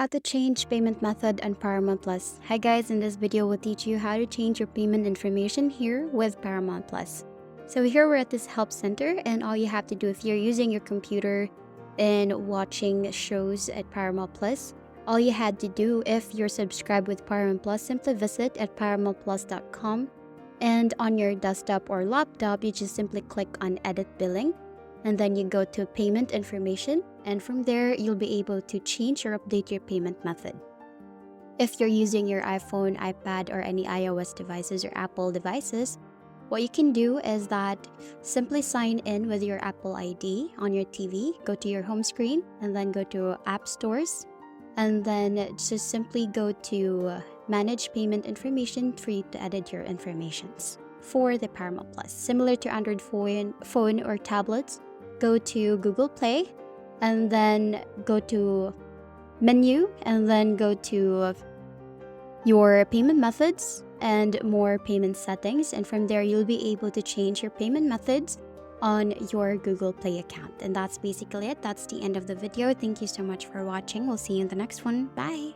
How to change payment method on Paramount Plus. Hi guys, in this video we'll teach you how to change your payment information here with Paramount Plus. So here we're at this help center, and all you have to do if you're using your computer and watching shows at Paramount Plus, all you had to do if you're subscribed with Paramount Plus, simply visit at paramountplus.com, and on your desktop or laptop you just simply click on edit billing, and then you go to payment information, and from there you'll be able to change or update your payment method. If you're using your iPhone, iPad, or any iOS devices or Apple devices, what you can do is that simply sign in with your Apple ID on your TV, go to your home screen, and then go to App Stores, and then just simply go to Manage Payment Information for you to edit your informations for the Paramount Plus. Similar to Android phone or tablets, go to Google Play, and then go to Menu, and then go to your payment methods and more payment settings, and from there you'll be able to change your payment methods on your Google Play account. And that's basically it. That's the end of the video. Thank you so much for watching. We'll see you in the next one. Bye.